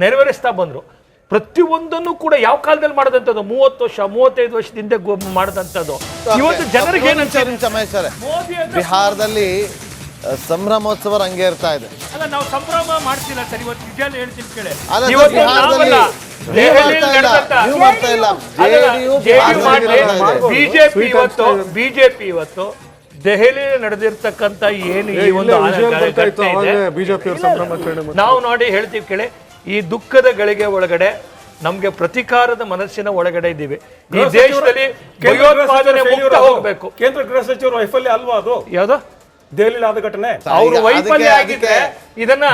ನೆರವೇರಿಸ್ತಾ ಬಂದ್ರು. ಪ್ರತಿಯೊಂದನ್ನು ಕೂಡ ಯಾವ ಕಾಲದಲ್ಲಿ ಮಾಡದಂಥದ್ದು 30 ವರ್ಷ 35 ವರ್ಷದಿಂದ ಮಾಡದಂಥದ್ದು. ಇವತ್ತು ಜನರಿಗೆ ಬಿಹಾರದಲ್ಲಿ ಸಂಭ್ರಮೋತ್ಸವ ರಂಗೇರ್ತಾ ಇದೆ. ಅಲ್ಲ, ನಾವು ಸಂಭ್ರಮ ಮಾಡ್ತಿಲ್ಲ ಸರ್. ಇವತ್ತು ನಿಜ ಹೇಳ್ತೀನಿ ಕೇಳಿ, ಬಿಜೆಪಿ ಇವತ್ತು ದೆಹಲಿಯಲ್ಲಿ ನಡೆದಿರ್ತಕ್ಕಂಥ ಏನು ಈ ಒಂದು ನಾವು ನೋಡಿ ಹೇಳ್ತೀವಿ ಕೇಳಿ, ಈ ದುಃಖದ ಗಳಿಗೆ ಒಳಗಡೆ ನಮ್ಗೆ ಪ್ರತಿಕಾರದ ಮನಸ್ಸಿನ ಒಳಗಡೆ ಇದ್ದೀವಿ. ಈ ದೇಶದಲ್ಲಿ ಭಯೋತ್ಪಾದನೆ ಮುಕ್ತ ಹೋಗ್ಬೇಕು. ಕೇಂದ್ರ ಗೃಹ ಸಚಿವರು ವೈಫಲ್ಯ ಅಲ್ವಾ ಅದು? ಯಾವ್ದು ದೆಹಲಿಯಲ್ಲಿ ಆದ ಘಟನೆ? ಅವರು ವೈಫಲ್ಯ ಆಗಿದ್ರೆ ಇದನ್ನ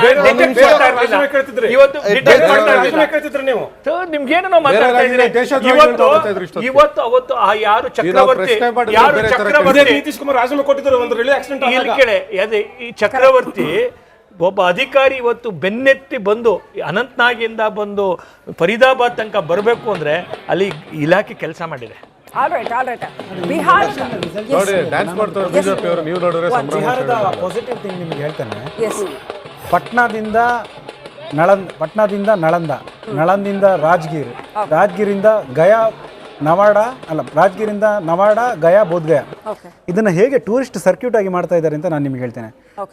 ನಿಮ್ಗೇನೋ ಮಾತಾಡ್ತಾ ಇದ್ರೆ ಇವತ್ತು ಅವತ್ತು ಆ ಯಾರು ಚಕ್ರವರ್ತಿ ನಿತೀಶ್ ಕುಮಾರ್ ರಾಜೀನಾಮೆ ಕೊಟ್ಟಿದ್ರು ಒಂದು ರಿಲೇ ಆಕ್ಸಿಡೆಂಟ್ ಕೇಳಿ, ಅದೇ ಈ ಚಕ್ರವರ್ತಿ ಒಬ್ಬ ಅಧಿಕಾರಿ ಇವತ್ತು ಬೆನ್ನೆತ್ತಿ ಬಂದು ಅನಂತನಾಗಿಂದ ಬಂದು ಫರೀದಾಬಾದ್ ತನಕ ಬರಬೇಕು ಅಂದ್ರೆ ಅಲ್ಲಿ ಇಲಾಖೆ ಕೆಲಸ ಮಾಡಿದೆ. ಬಿಹಾರದ ಪಾಸಿಟಿವ್ ಥಿಂಗ್ ನಿಮ್ಗೆ ಹೇಳ್ತೇನೆ. ಪಟ್ನಾದಿಂದ ನಳಂದ, ನಳಂದಿಂದ ರಾಜ್ಗಿರಿಂದ ಗಯಾ, ರಾಜ್ಗಿರಿಂದ ನವಾಡಾ, ಗಯಾ, ಬೋಧ್ಗಯಾ. ಇದನ್ನ ಹೇಗೆ ಟೂರಿಸ್ಟ್ ಸರ್ಕ್ಯೂಟ್ ಆಗಿ ಮಾಡ್ತಾ ಇದ್ದಾರೆ ಅಂತ ನಾನು ನಿಮ್ಗೆ ಹೇಳ್ತೇನೆ.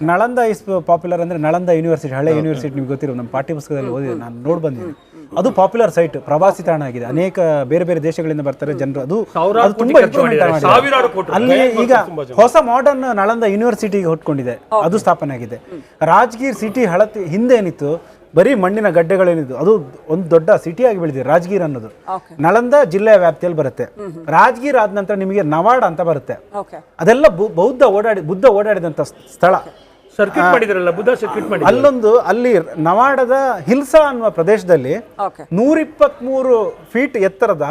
ನಳಂದ ಇಸ್ ಪಾಪ್ಯುಲರ್ ಅಂದ್ರೆ ನಳಂದ ಯೂನಿವರ್ಸಿಟಿ, ಹಳೆ ಯೂನಿವರ್ಸಿಟಿ ನಿಮ್ಗೆ ಗೊತ್ತಿರೋ, ನಮ್ಮ ಪಾಠ್ಯ ಪುಸ್ತಕದಲ್ಲಿ ಓದಿದೆ, ನಾನು ನೋಡಿ ಬಂದಿದ್ದೀನಿ. ಅದು ಪಾಪ್ಯುಲರ್ ಸೈಟ್, ಪ್ರವಾಸಿ ತಾಣ ಆಗಿದೆ. ಅನೇಕ ಬೇರೆ ಬೇರೆ ದೇಶಗಳಿಂದ ಬರ್ತಾರೆ ಜನರು. ಅದು ತುಂಬಾ ಇಂಪ್ರೂವ್ಮೆಂಟ್ ಆಗಿದೆ. ಅಲ್ಲಿ ಈಗ ಹೊಸ ಮಾಡರ್ನ್ ನಳಂದ ಯೂನಿವರ್ಸಿಟಿಗೆ ಹೊಟ್ಕೊಂಡಿದೆ, ಅದು ಸ್ಥಾಪನೆ ಆಗಿದೆ. ರಾಜ್ಗೀರ್ ಸಿಟಿ ಹಳತಿ ಹಿಂದೆ ಏನಿತ್ತು, ಬರೀ ಮಣ್ಣಿನ ಗಡ್ಡೆಗಳೇನಿದ್ದು, ಅದು ಒಂದು ದೊಡ್ಡ ಸಿಟಿ ಆಗಿ ಬೆಳೆದಿದೆ. ರಾಜ್ಗೀರ್ ಅನ್ನೋದು ನಳಂದ ಜಿಲ್ಲೆಯ ವ್ಯಾಪ್ತಿಯಲ್ಲಿ ಬರುತ್ತೆ. ರಾಜ್ಗೀರ್ ಆದ ನಂತರ ನಿಮಗೆ ನವಾಡ ಅಂತ ಬರುತ್ತೆ. ಅದೆಲ್ಲ ಬುದ್ಧ ಓಡಾಡಿದಂತ ಸ್ಥಳ. ಅಲ್ಲಿ ನವಾಡದ ಹಿಲ್ಸಾ ಅನ್ನುವ ಪ್ರದೇಶದಲ್ಲಿ 123 ಫೀಟ್ ಎತ್ತರದ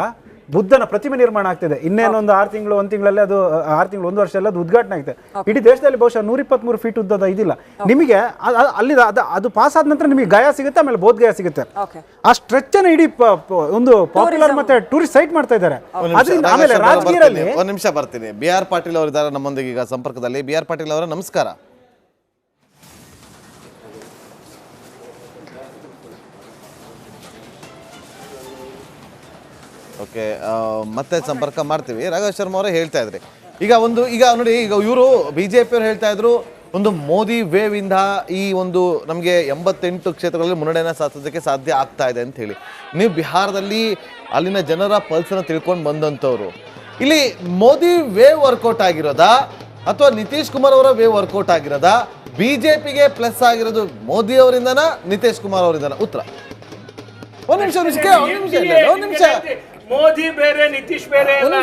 ಬುದ್ಧನ ಪ್ರತಿಮೆ ನಿರ್ಮಾಣ ಆಗ್ತಿದೆ. ಇನ್ನೇನೊಂದು 6 ತಿಂಗಳು 1 ತಿಂಗಳಲ್ಲಿ ಅದು 6 ತಿಂಗಳು 1 ವರ್ಷ ಅದು ಉದ್ಘಾಟನೆ ಆಗುತ್ತೆ. ಇಡೀ ದೇಶದಲ್ಲಿ ಬಹುಶಃ 123 ಫೀಟ್ ಉದ್ದದ ಇದಿಲ್ಲ. ನಿಮಗೆ ಅಲ್ಲಿ ಅದು ಪಾಸ್ ಆದ ನಂತರ ನಿಮಗೆ ಗಯಾ ಸಿಗುತ್ತೆ, ಆಮೇಲೆ ಬೋಧ್ ಗಯಾ ಸಿಗುತ್ತೆ. ಆ ಸ್ಟ್ರೆಚ್ ಅನ್ನು ಇಡೀ ಒಂದು ಪಾಪ್ಯುಲರ್ ಮತ್ತೆ ಟೂರಿಸ್ಟ್ ಸೈಟ್ ಮಾಡ್ತಾ ಇದ್ದಾರೆ. ಆಮೇಲೆ ರಾಜಕೀಯದಲ್ಲಿ ಒಂದು ನಿಮಿಷ ಬರ್ತೀನಿ. BR ಪಾಟೀಲ್ ಅವರು ಇದ್ದಾರೆ ನಮ್ಮೊಂದಿಗೆ ಈಗ ಸಂಪರ್ಕದಲ್ಲಿ. BR ಪಾಟೀಲ್ ಅವರ ನಮಸ್ಕಾರ. ಓಕೆ, ಮತ್ತೆ ಸಂಪರ್ಕ ಮಾಡ್ತೀವಿ. ರಾಘವ್ ಶರ್ಮಾ ಅವರೇ ಹೇಳ್ತಾ ಇದ್ರಿ, ಈಗ ನೋಡಿ, ಈಗ ಇವರು BJP ಅವರು ಹೇಳ್ತಾ ಇದ್ರು, ಒಂದು ಮೋದಿ ವೇವ್ ಇಂದ ಈ ಒಂದು ನಮಗೆ 88 ಕ್ಷೇತ್ರಗಳಲ್ಲಿ ಮುನ್ನಡೆಯನ್ನು ಸಾಧಿಸೋದಕ್ಕೆ ಸಾಧ್ಯ ಆಗ್ತಾ ಇದೆ ಅಂತ ಹೇಳಿ. ನೀವು ಬಿಹಾರದಲ್ಲಿ ಅಲ್ಲಿನ ಜನರ ಪಲ್ಸನ್ನು ತಿಳ್ಕೊಂಡು ಬಂದಂಥವ್ರು, ಇಲ್ಲಿ ಮೋದಿ ವೇವ್ ವರ್ಕೌಟ್ ಆಗಿರೋದಾ ಅಥವಾ ನಿತೀಶ್ ಕುಮಾರ್ ಅವರ ವೇವ್ ವರ್ಕೌಟ್ ಆಗಿರೋದಾ? BJPಗೆ ಪ್ಲಸ್ ಆಗಿರೋದು ಮೋದಿ ಅವರಿಂದನಾ ನಿತೀಶ್ ಕುಮಾರ್ ಅವರಿಂದನಾ? ಉತ್ತರ ಒಂದು ನಿಮಿಷ. ಮೋದಿ ಬೇರೆ, ನಿತೀಶ್ ಬೇರೆ. ನನ್ನ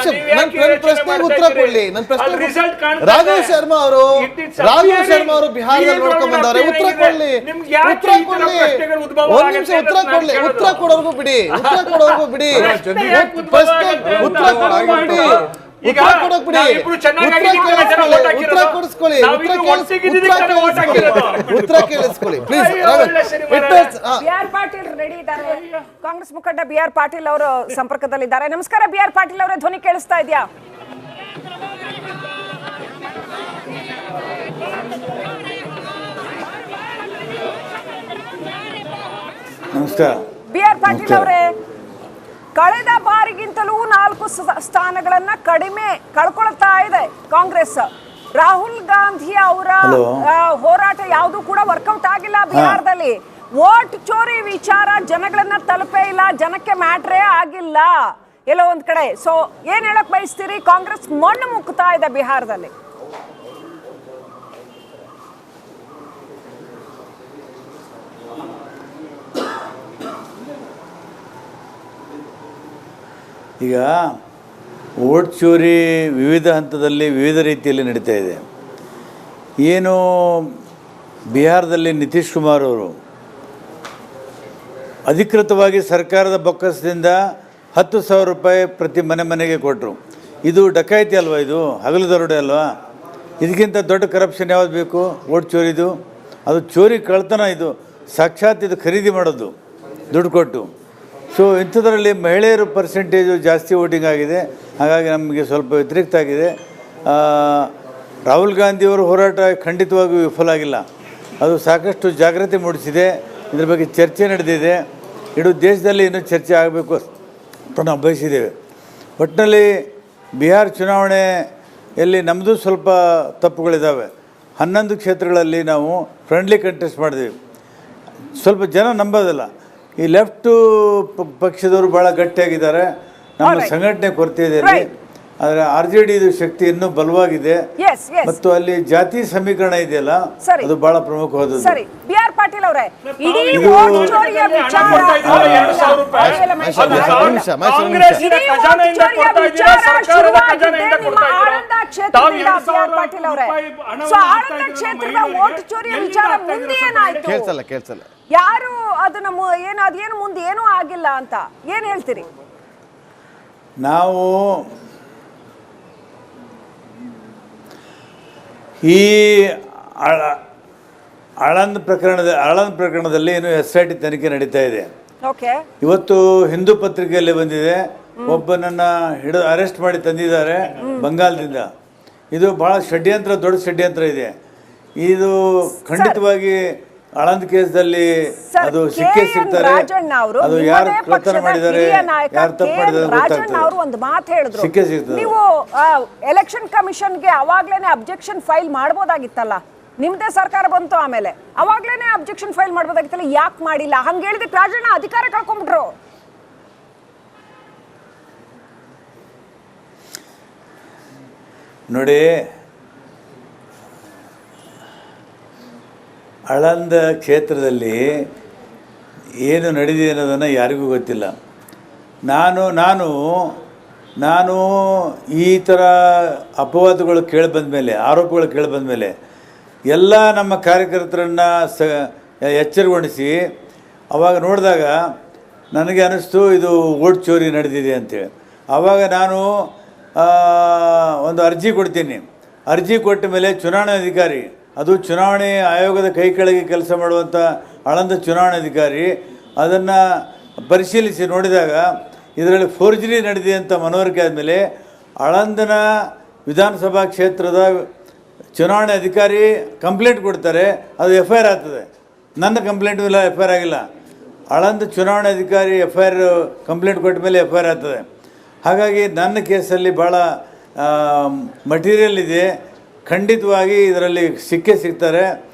ಪ್ರಶ್ನೆಗೆ ಉತ್ತರ ಕೊಡ್ಲಿ. ರಾಘವ್ ಶರ್ಮಾ ಅವರು ಬಿಹಾರದಲ್ಲಿ ನೋಡ್ಕೊಂಡ್ ಬಂದವ್ರೆ. ಉತ್ತರ ಕೊಡ್ಲಿ. ಒಂದ್ ನಿಮಿಷ ಉತ್ತರ ಕೊಡ್ಲಿ. ಉತ್ತರ ಕೊಡೋರ್ಗು ಬಿಡಿ. ಉತ್ತರ ಕೇಳಿಸ್ಕೊಳ್ಳಿ ಪ್ಲೀಸ್. ಕಾಂಗ್ರೆಸ್ ಮುಖಂಡ BR ಪಾಟೀಲ್ ಅವರು ಸಂಪರ್ಕದಲ್ಲಿದ್ದಾರೆ. ನಮಸ್ಕಾರ BR ಪಾಟೀಲ್ ಅವರೇ, ಧ್ವನಿ ಕೇಳಿಸ್ತಾ ಇದೆಯಾ? ನಮಸ್ಕಾರ BR ಪಾಟೀಲ್ ಅವರೇ, ಕಳೆದ ಬಾರಿಗಿಂತಲೂ 4 ಸ್ಥಾನಗಳನ್ನ ಕಡಿಮೆ ಕಳ್ಕೊಳ್ತಾ ಇದೆ ಕಾಂಗ್ರೆಸ್. ರಾಹುಲ್ ಗಾಂಧಿ ಅವರ ಹೋರಾಟ ಯಾವುದು ಕೂಡ ವರ್ಕೌಟ್ ಆಗಿಲ್ಲ ಬಿಹಾರದಲ್ಲಿ. ವೋಟ್ ಚೋರಿ ವಿಚಾರ ಜನಗಳನ್ನ ತಲುಪೇ ಇಲ್ಲ, ಜನಕ್ಕೆ ಮ್ಯಾಟ್ರೇ ಆಗಿಲ್ಲ ಎಲ್ಲೋ ಒಂದ್ ಕಡೆ. ಸೊ ಏನ್ ಹೇಳಕ್ ಬಯಸ್ತೀರಿ? ಕಾಂಗ್ರೆಸ್ ಮಣ್ಣು ಮುಕ್ತಾ ಇದೆ ಬಿಹಾರದಲ್ಲಿ. ಈಗ ವೋಟ್ ಚೋರಿ ವಿವಿಧ ಹಂತದಲ್ಲಿ ವಿವಿಧ ರೀತಿಯಲ್ಲಿ ನಡೀತಾ ಇದೆ. ಏನು ಬಿಹಾರದಲ್ಲಿ ನಿತೀಶ್ ಕುಮಾರ್ ಅವರು ಅಧಿಕೃತವಾಗಿ ಸರ್ಕಾರದ ಬೊಕ್ಕಸದಿಂದ 10,000 ರೂಪಾಯಿ ಪ್ರತಿ ಮನೆಗೆ ಕೊಟ್ಟರು. ಇದು ಡಕಾಯಿತಿ ಅಲ್ವಾ? ಇದು ಹಗಲು ದರೋಡೆ ಅಲ್ವಾ? ಇದಕ್ಕಿಂತ ದೊಡ್ಡ ಕರಪ್ಷನ್ ಯಾವ್ದು ಬೇಕು? ವೋಟ್ ಚೋರಿದು. ಅದು ಚೋರಿ ಕಳ್ತನ. ಇದು ಸಾಕ್ಷಾತ್ ಇದು ಖರೀದಿ ಮಾಡೋದು ದುಡ್ಡು ಕೊಟ್ಟು. ಸೊ ಇಂಥದ್ರಲ್ಲಿ ಮಹಿಳೆಯರು ಪರ್ಸೆಂಟೇಜು ಜಾಸ್ತಿ ವೋಟಿಂಗ್ ಆಗಿದೆ. ಹಾಗಾಗಿ ನಮಗೆ ಸ್ವಲ್ಪ ವ್ಯತಿರಿಕ್ತ ಆಗಿದೆ. ರಾಹುಲ್ ಗಾಂಧಿಯವರ ಹೋರಾಟ ಖಂಡಿತವಾಗಿಯೂ ವಿಫಲ ಆಗಿಲ್ಲ. ಅದು ಸಾಕಷ್ಟು ಜಾಗೃತಿ ಮೂಡಿಸಿದೆ. ಇದರ ಬಗ್ಗೆ ಚರ್ಚೆ ನಡೆದಿದೆ. ಇಡೀ ದೇಶದಲ್ಲಿ ಇನ್ನೂ ಚರ್ಚೆ ಆಗಬೇಕು ಅಂತ ನಾವು ಬಯಸಿದ್ದೇವೆ. ಒಟ್ಟಿನಲ್ಲಿ ಬಿಹಾರ ಚುನಾವಣೆಯಲ್ಲಿ ನಮ್ಮದು ಸ್ವಲ್ಪ ತಪ್ಪುಗಳಿದ್ದಾವೆ. 11 ಕ್ಷೇತ್ರಗಳಲ್ಲಿ ನಾವು ಫ್ರೆಂಡ್ಲಿ ಕಂಟೆಸ್ಟ್ ಮಾಡಿದ್ವಿ. ಸ್ವಲ್ಪ ಜನ ನಂಬೋದಿಲ್ಲ. ಈ ಲೆಫ್ಟು ಪಕ್ಷದವರು ಭಾಳ ಗಟ್ಟಿಯಾಗಿದ್ದಾರೆ. ನಮ್ಮ ಸಂಘಟನೆ ಕೊರತೆ ಇದೆ ಅಲ್ಲಿ. ಆದರೆ RJD ಶಕ್ತಿ ಇನ್ನೂ ಬಲವಾಗಿದೆ ಮತ್ತು ಅಲ್ಲಿ ಜಾತಿ ಸಮೀಕರಣ ಇದೆಯಲ್ಲ ಅದು ಬಹಳ ಪ್ರಮುಖವಾದದ್ದು. ಸರಿ, BR ಪಾಟೀಲ್ ಅವರೇ, ಇಡೀ ಕೇಳ್ಸಲ್ಲ ಯಾರು ಅದನ್ನ ಅದೇನು ಮುಂದೆ ಏನೂ ಆಗಿಲ್ಲ ಅಂತ ಏನ್ ಹೇಳ್ತೀರಿ? ನಾವು ಈ ಆಳಂದ್ ಪ್ರಕರಣದಲ್ಲಿ ಏನು SIT ತನಿಖೆ ನಡೀತಾ ಇದೆ. ಇವತ್ತು ಹಿಂದೂ ಪತ್ರಿಕೆಯಲ್ಲಿ ಬಂದಿದೆ, ಒಬ್ಬನನ್ನು ಅರೆಸ್ಟ್ ಮಾಡಿ ತಂದಿದ್ದಾರೆ ಬಂಗಾಲದಿಂದ. ಇದು ಬಹಳ ದೊಡ್ಡ ಷಡ್ಯಂತ್ರ ಇದೆ. ಇದು ಖಂಡಿತವಾಗಿ ಆಳಂದ್ ಕೇಸ್ದಲ್ಲಿ ಅದು ಸಿಗ್ತಾರೆ. ಅದು ಯಾರು ಕಳ್ಳತನ ಮಾಡಿದ್ದಾರೆ, ಯಾರು ತಪ್ಪು ಮಾಡಿದ್ದಾರೆ ಗೊತ್ತಾಗ್ತದೆ. ಒಂದು ಮಾತು ಹೇಳಿದ್ರು, ನೀವು ಎಲೆಕ್ಷನ್ ಕಮಿಷನ್ಗೆ ಅವಾಗ್ಲೇನೆ ಅಬ್ಜೆಕ್ಷನ್ ಫೈಲ್ ಮಾಡ್ಬೋದಾಗಿತ್ತಲ್ಲ. ನಿಮ್ದೇ ಸರ್ಕಾರ ಬಂತು ಆಮೇಲೆ, ಅವಾಗ್ಲೇನೆ ಅಬ್ಜೆಕ್ಷನ್ ಫೈಲ್ ಮಾಡ್ಬೋದಾಗಿತ್ತಲ್ಲ, ಯಾಕೆ ಮಾಡಿಲ್ಲ? ಹಂಗ ಹೇಳಿದಕ್ಕೆ ರಾಜಣ್ಣ ಅಧಿಕಾರ ಕಳ್ಕೊಂಡ್ಬಿಟ್ರು. ನೋಡಿ, ಆಳಂದ ಕ್ಷೇತ್ರದಲ್ಲಿ ಏನು ನಡೆದಿದೆ ಅನ್ನೋದನ್ನು ಯಾರಿಗೂ ಗೊತ್ತಿಲ್ಲ. ನಾನು ಈ ಥರ ಅಪವಾದಗಳು ಕೇಳಿಬಂದ ಮೇಲೆ, ಆರೋಪಗಳು ಕೇಳಿಬಂದ ಮೇಲೆ ಎಲ್ಲ ನಮ್ಮ ಕಾರ್ಯಕರ್ತರನ್ನು ಎಚ್ಚರಗೊಳಿಸಿ ಆವಾಗ ನೋಡಿದಾಗ ನನಗೆ ಅನ್ನಿಸ್ತು ಇದು ವೋಟ್ ಚೋರಿ ನಡೆದಿದೆ ಅಂತೇಳಿ. ಆವಾಗ ನಾನು ಒಂದು ಅರ್ಜಿ ಕೊಡ್ತೀನಿ. ಅರ್ಜಿ ಕೊಟ್ಟ ಮೇಲೆ ಚುನಾವಣಾಧಿಕಾರಿ, ಅದು ಚುನಾವಣೆ ಆಯೋಗದ ಕೈ ಕೆಳಗೆ ಕೆಲಸ ಮಾಡುವಂಥ ಆಳಂದ ಚುನಾವಣಾಧಿಕಾರಿ ಅದನ್ನು ಪರಿಶೀಲಿಸಿ ನೋಡಿದಾಗ ಇದರಲ್ಲಿ ಫೋರ್ಜರಿ ನಡೆದಿದೆ ಅಂತ ಮನವರಿಕೆ ಆದಮೇಲೆ ಆಳಂದನ ವಿಧಾನಸಭಾ ಕ್ಷೇತ್ರದ ಚುನಾವಣೆ ಅಧಿಕಾರಿ ಕಂಪ್ಲೇಂಟ್ ಕೊಡ್ತಾರೆ. ಅದು FIR ಆಗ್ತದೆ. ನನ್ನ ಕಂಪ್ಲೇಂಟು ಇಲ್ಲ, FIR ಆಗಿಲ್ಲ. ಆಳಂದ ಚುನಾವಣೆ ಅಧಿಕಾರಿ ಕಂಪ್ಲೇಂಟ್ ಕೊಟ್ಟ ಮೇಲೆ FIR ಆಗ್ತದೆ. ಹಾಗಾಗಿ ನನ್ನ ಕೇಸಲ್ಲಿ ಭಾಳ ಮಟೀರಿಯಲ್ ಇದೆ. ಖಂಡಿತವಾಗಿ ಇದರಲ್ಲಿ ಸಿಗ್ತಾರೆ.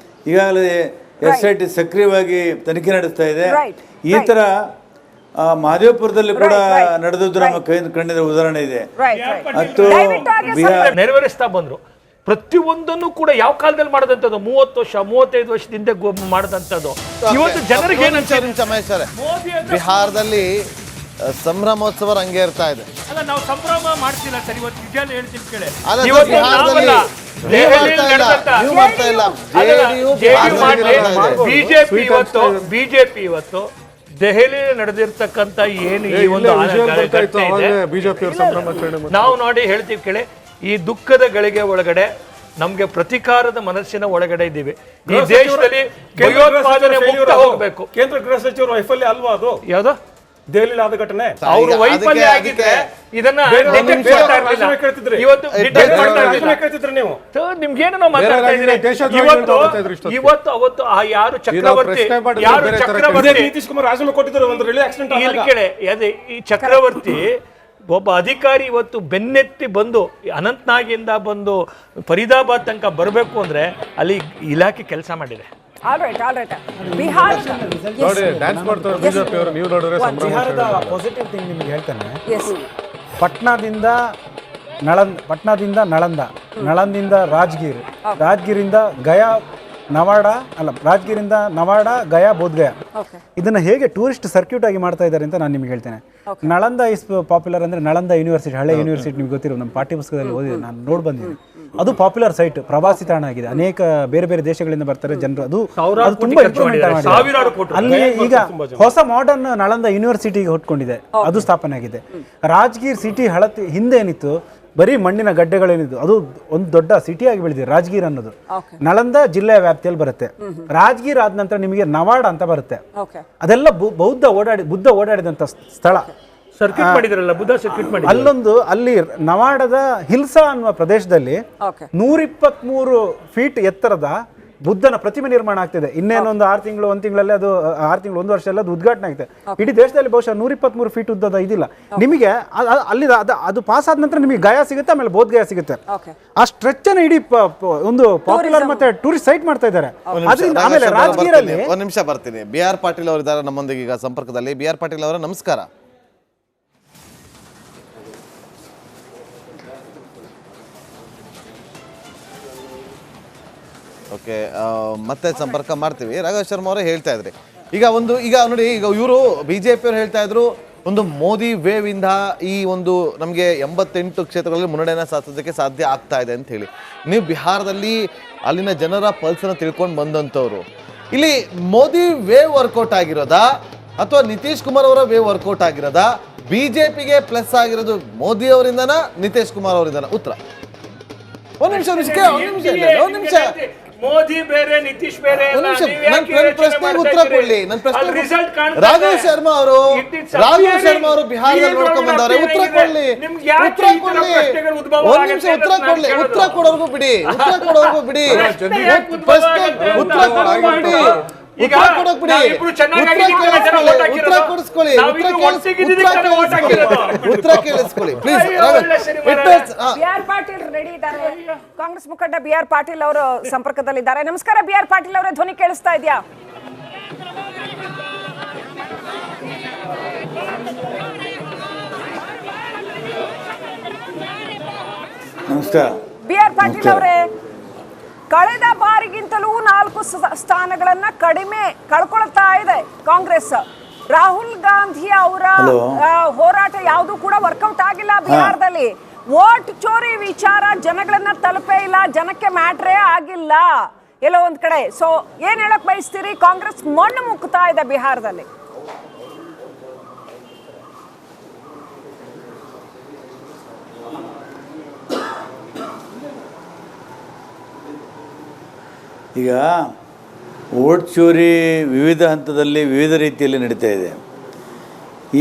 ಈಗಾಗಲೇ SIT ಸಕ್ರಿಯವಾಗಿ ತನಿಖೆ ನಡೆಸ್ತಾ ಇದೆ. ಈ ಥರ ಮಹದೇವಪುರದಲ್ಲಿ ಕೂಡ ನಡೆದದ್ದು ನಮ್ಮ ಕಂಡಿದ ಉದಾಹರಣೆ ಇದೆ. ಮತ್ತು ನೆರವೇರಿಸ್ತಾ ಬಂದ್ರು. ಪ್ರತಿಯೊಂದನ್ನು ಕೂಡ ಯಾವ ಕಾಲದಲ್ಲಿ ಮಾಡದಂಥದ್ದು, 30 ವರ್ಷ 35 ವರ್ಷದಿಂದ ಮಾಡದಂಥದ್ದು. ಇವತ್ತು ಜನರಿಗೆ ಬಿಹಾರದಲ್ಲಿ ಸಂಭ್ರಮೋತ್ಸವ ರಂಗೇರ್ತಾ ಇದೆ. ಅಲ್ಲ, ನಾವು ಸಂಭ್ರಮ ಮಾಡ್ತಿಲ್ಲ ಸರ್. ಇವತ್ತು ನಿಜ ಹೇಳ್ತೀನಿ ಕೇಳಿ, ಬಿಜೆಪಿ ಇವತ್ತು ದೆಹಲಿಯಲ್ಲಿ ನಡೆದಿರ್ತಕ್ಕಂಥ ಏನು ಈ ಒಂದು ನಾವು ನೋಡಿ ಹೇಳ್ತೀವಿ ಕೇಳಿ, ಈ ದುಃಖದ ಗಳಿಗೆ ಒಳಗಡೆ ನಮ್ಗೆ ಪ್ರತಿಕಾರದ ಮನಸ್ಸಿನ ಒಳಗಡೆ ಇದ್ದೀವಿ. ಈ ದೇಶದಲ್ಲಿ ಭಯೋತ್ಪಾದನೆ ಮುಕ್ತ ಹೋಗ್ಬೇಕು. ಕೇಂದ್ರ ಗೃಹ ಸಚಿವರು ವೈಫಲ್ಯ ಅಲ್ವಾ ಅದು? ಯಾವ್ದು ದೆಹಲಿ ಆದ ಘಟನೆ? ಅವರು ವೈಫಲ್ಯ ಆಗಿದ್ರೆ ಇದನ್ನ ನಿಮ್ಗೇನು ನಾವು ಮಾತಾಡ್ತಾ ಇದ್ದೀರಿ? ಇವತ್ತು ಅವತ್ತು ಆ ಯಾರು ಚಕ್ರವರ್ತಿ ನಿತೀಶ್ ಕುಮಾರ್ ರಾಜೀನಾಮೆ ಕೊಟ್ಟಿದ್ರು ಒಂದು ರಿಲೇ ಆಕ್ಸಿಡೆಂಟ್ ಕೇಳಿ, ಅದೇ ಈ ಚಕ್ರವರ್ತಿ ಒಬ್ಬ ಅಧಿಕಾರಿ ಇವತ್ತು ಬೆನ್ನೆತ್ತಿ ಬಂದು ಅನಂತನಾಗಿಂದ ಬಂದು ಫರೀದಾಬಾದ್ ತನಕ ಬರಬೇಕು ಅಂದ್ರೆ ಅಲ್ಲಿ ಇಲಾಖೆ ಕೆಲಸ ಮಾಡಿದೆ. ಬಿಹಾರದ ಪಾಸಿಟಿವ್ ಥಿಂಗ್ ನಿಮಗೆ ಹೇಳ್ತೇನೆ. ಪಟ್ನಾದಿಂದ ನಳಂದ, ನಳಂದಿಂದ ರಾಜ್ಗಿರಿಂದ ಗಯಾ, ರಾಜ್ಗಿರಿಂದ ನವಾಡಾ, ಗಯಾ, ಬೋಧ್ಗಯಾ. ಇದನ್ನ ಹೇಗೆ ಟೂರಿಸ್ಟ್ ಸರ್ಕ್ಯೂಟ್ ಆಗಿ ಮಾಡ್ತಾ ಇದ್ದಾರೆ ಅಂತ ನಾನು ನಿಮ್ಗೆ ಹೇಳ್ತೇನೆ. ನಳಂದ ಇಸ್ ಪಾಪ್ಯುಲರ್ ಅಂದ್ರೆ ನಳಂದ ಯೂನಿವರ್ಸಿಟಿ, ಹಳೆ ಯೂನಿವರ್ಸಿಟಿ ನಿಮ್ಗೆ ಗೊತ್ತಿರೋ, ನಮ್ಮ ಪಾಠ್ಯ ಪುಸ್ತಕದಲ್ಲಿ ಓದಿದೆ, ನಾನು ನೋಡಿ ಬಂದಿದ್ದೀನಿ. ಅದು ಪಾಪ್ಯುಲರ್ ಸೈಟ್, ಪ್ರವಾಸಿ ತಾಣ ಆಗಿದೆ. ಅನೇಕ ಬೇರೆ ಬೇರೆ ದೇಶಗಳಿಂದ ಬರ್ತಾರೆ ಜನರು. ಅದು ತುಂಬಾ ಇಂಪ್ರೂವ್ಮೆಂಟ್ ಆಗಿದೆ. ಅಲ್ಲಿ ಈಗ ಹೊಸ ಮಾಡರ್ನ್ ನಳಂದ ಯೂನಿವರ್ಸಿಟಿಗೆ ಹೊಟ್ಕೊಂಡಿದೆ, ಅದು ಸ್ಥಾಪನೆ ಆಗಿದೆ. ರಾಜ್ಗೀರ್ ಸಿಟಿ ಹಳತಿ ಹಿಂದೆ ಏನಿತ್ತು, ಬರೀ ಮಣ್ಣಿನ ಗಡ್ಡೆಗಳೇನಿದ್ದು, ಅದು ಒಂದು ದೊಡ್ಡ ಸಿಟಿಯಾಗಿ ಬೆಳೆದಿದೆ ರಾಜ್ಗೀರ್ ಅನ್ನೋದು. ನಳಂದ ಜಿಲ್ಲೆಯ ವ್ಯಾಪ್ತಿಯಲ್ಲಿ ಬರುತ್ತೆ. ರಾಜ್ಗೀರ್ ಆದ ನಂತರ ನಿಮಗೆ ನವಾಡ ಅಂತ ಬರುತ್ತೆ. ಅದೆಲ್ಲ ಬುದ್ಧ ಓಡಾಡಿದಂತ ಸ್ಥಳ. ಸರ್ಕ್ಯೂಟ್ ಮಾಡಿದ್ರಲ್ಲ, ಬುದ್ಧ ಸರ್ಕ್ಯೂಟ್ ಮಾಡಿ. ಅಲ್ಲಿ ನವಾಡದ ಹಿಲ್ಸಾ ಅನ್ನುವ ಪ್ರದೇಶದಲ್ಲಿ 123 ಫೀಟ್ ಎತ್ತರದ ಬುದ್ಧನ ಪ್ರತಿಮೆ ನಿರ್ಮಾಣ ಆಗ್ತಿದೆ. ಇನ್ನೇನೊಂದು 6 ತಿಂಗಳು 1 ತಿಂಗಳಲ್ಲಿ ಅದು 6 ತಿಂಗಳು 1 ವರ್ಷ ಎಲ್ಲ ಅದು ಉದ್ಘಾಟನೆ ಆಗುತ್ತೆ. ಇಡೀ ದೇಶದಲ್ಲಿ ಬಹುಶಃ 123 ಫೀಟ್ ಉದ್ದದ ಇದಿಲ್ಲ. ನಿಮಗೆ ಅಲ್ಲಿ ಅದು ಪಾಸ್ ಆದ ನಂತರ ನಿಮಗೆ ಗಯಾ ಸಿಗುತ್ತೆ, ಆಮೇಲೆ ಬೋಧ್ ಗಯಾ ಸಿಗುತ್ತೆ. ಆ ಸ್ಟ್ರೆಚ್ ಅನ್ನು ಇಡೀ ಒಂದು ಪಾಪ್ಯುಲರ್ ಮತ್ತೆ ಟೂರಿಸ್ಟ್ ಸೈಟ್ ಮಾಡ್ತಾ ಇದ್ದಾರೆ. ಅದರಿಂದ ಆಮೇಲೆ ರಾಜಕೀಯದಲ್ಲಿ ಒಂದು ನಿಮಿಷ ಬರ್ತೀನಿ. ಬಿ ಆರ್ ಪಾಟೀಲ್ ಅವರು ಇದ್ದಾರೆ ನಮ್ಮೊಂದಿಗೆ ಈಗ ಸಂಪರ್ಕದಲ್ಲಿ. ಬಿ ಆರ್ ಪಾಟೀಲ್ ಅವರ ನಮಸ್ಕಾರ. ಓಕೆ, ಮತ್ತೆ ಸಂಪರ್ಕ ಮಾಡ್ತೀವಿ. ರಾಘವ್ ಶರ್ಮಾ ಅವರೇ ಹೇಳ್ತಾ ಇದ್ರಿ ಈಗ ನೋಡಿ, ಈಗ ಇವರು ಬಿಜೆಪಿ ಅವರು ಹೇಳ್ತಾ ಇದ್ರು ಒಂದು ಮೋದಿ ವೇವ್ ಇಂದ ಈ ಒಂದು ನಮಗೆ 88 ಕ್ಷೇತ್ರಗಳಲ್ಲಿ ಮುನ್ನಡೆಯನ್ನು ಸಾಧಿಸೋದಕ್ಕೆ ಸಾಧ್ಯ ಆಗ್ತಾ ಇದೆ ಅಂತ ಹೇಳಿ. ನೀವು ಬಿಹಾರದಲ್ಲಿ ಅಲ್ಲಿನ ಜನರ ಪಲ್ಸನ್ನು ತಿಳ್ಕೊಂಡು ಬಂದಂಥವ್ರು, ಇಲ್ಲಿ ಮೋದಿ ವೇವ್ ವರ್ಕೌಟ್ ಆಗಿರೋದಾ ಅಥವಾ ನಿತೀಶ್ ಕುಮಾರ್ ಅವರ ವೇವ್ ವರ್ಕೌಟ್ ಆಗಿರೋದಾ? ಬಿಜೆಪಿಗೆ ಪ್ಲಸ್ ಆಗಿರೋದು ಮೋದಿ ಅವರಿಂದನಾ ನಿತೀಶ್ ಕುಮಾರ್ ಅವರಿಂದನಾ? ಉತ್ತರ ಒಂದು ನಿಮಿಷ ಮೋದಿ ಬೇರೆ ನಿತೀಶ್ ಬೇರೆ ಪ್ರಶ್ನೆಗೆ ಉತ್ತರ ಕೊಡ್ಲಿ. ರಾಘವ್ ಶರ್ಮಾ ಅವರು ಬಿಹಾರದಲ್ಲಿ ನೋಡ್ಕೊಂಡ್ ಬಂದವ್ರೆ. ಉತ್ತರ ಕೊಡ್ಲಿ. ಒಂದ್ ನಿಮಿಷ ಉತ್ತರ ಕೊಡೋರ್ಗು ಬಿಡಿ. ಉತ್ತರ ಕೊಡೋಕ್ ಬಿಡಿ. ಉತ್ತರ ಕೇಳಿಸ್ಕೊಳ್ಳಿ ಪ್ಲೀಸ್. BR ಪಾಟೀಲ್ ರೆಡಿ ಇದ್ದಾರೆ. ಕಾಂಗ್ರೆಸ್ ಮುಖಂಡ BR ಪಾಟೀಲ್ ಅವರು ಸಂಪರ್ಕದಲ್ಲಿದ್ದಾರೆ. ನಮಸ್ಕಾರ BR ಪಾಟೀಲ್ ಅವರೇ, ಧ್ವನಿ ಕೇಳಿಸ್ತಾ ಇದೆಯಾ? ನಮಸ್ಕಾರ. BR ಪಾಟೀಲ್ ಅವರೇ, ಕಳೆದ ಬಾರಿಗಿಂತಲೂ 4 ಸ್ಥಾನಗಳನ್ನ ಕಡಿಮೆ ಕಳ್ಕೊಳ್ತಾ ಇದೆ ಕಾಂಗ್ರೆಸ್. ರಾಹುಲ್ ಗಾಂಧಿ ಅವರ ಹೋರಾಟ ಯಾವುದು ಕೂಡ ವರ್ಕೌಟ್ ಆಗಿಲ್ಲ ಬಿಹಾರದಲ್ಲಿ. ವೋಟ್ ಚೋರಿ ವಿಚಾರ ಜನಗಳನ್ನ ತಲುಪೇ ಇಲ್ಲ, ಜನಕ್ಕೆ ಮ್ಯಾಟ್ರೇ ಆಗಿಲ್ಲ ಎಲ್ಲೋ ಒಂದ್ ಕಡೆ. ಸೊ ಏನ್ ಹೇಳಕ್ ಬಯಸ್ತೀರಿ? ಕಾಂಗ್ರೆಸ್ ಮಣ್ಣು ಮುಕ್ತಾ ಇದೆ ಬಿಹಾರದಲ್ಲಿ. ಈಗ ವೋಟ್ ಚೋರಿ ವಿವಿಧ ಹಂತದಲ್ಲಿ ವಿವಿಧ ರೀತಿಯಲ್ಲಿ ನಡೀತಾ ಇದೆ.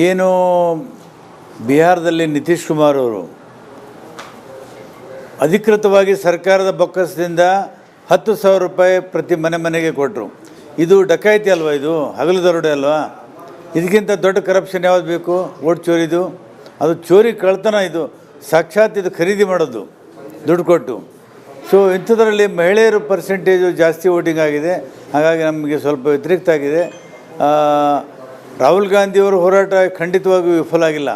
ಏನು ಬಿಹಾರದಲ್ಲಿ ನಿತೀಶ್ ಕುಮಾರ್ ಅವರು ಅಧಿಕೃತವಾಗಿ ಸರ್ಕಾರದ ಬೊಕ್ಕಸದಿಂದ 10,000 ರೂಪಾಯಿ ಪ್ರತಿ ಮನೆಗೆ ಕೊಟ್ಟರು. ಇದು ಡಕಾಯಿತಿ ಅಲ್ವಾ? ಇದು ಹಗಲು ದರೋಡೆ ಅಲ್ವಾ? ಇದಕ್ಕಿಂತ ದೊಡ್ಡ ಕರಪ್ಷನ್ ಯಾವ್ದು ಬೇಕು? ವೋಟ್ ಚೋರಿದು. ಅದು ಚೋರಿ ಕಳ್ತನ. ಇದು ಸಾಕ್ಷಾತ್ ಇದು ಖರೀದಿ ಮಾಡೋದು ದುಡ್ಡು ಕೊಟ್ಟು. ಸೊ ಇಂಥದ್ರಲ್ಲಿ ಮಹಿಳೆಯರು ಪರ್ಸೆಂಟೇಜು ಜಾಸ್ತಿ ವೋಟಿಂಗ್ ಆಗಿದೆ. ಹಾಗಾಗಿ ನಮಗೆ ಸ್ವಲ್ಪ ವ್ಯತಿರಿಕ್ತ ಆಗಿದೆ. ರಾಹುಲ್ ಗಾಂಧಿಯವರ ಹೋರಾಟ ಖಂಡಿತವಾಗಿಯೂ ವಿಫಲ ಆಗಿಲ್ಲ.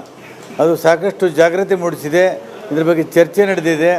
ಅದು ಸಾಕಷ್ಟು ಜಾಗೃತಿ ಮೂಡಿಸಿದೆ. ಇದ್ರ ಬಗ್ಗೆ ಚರ್ಚೆ ನಡೆದಿದೆ.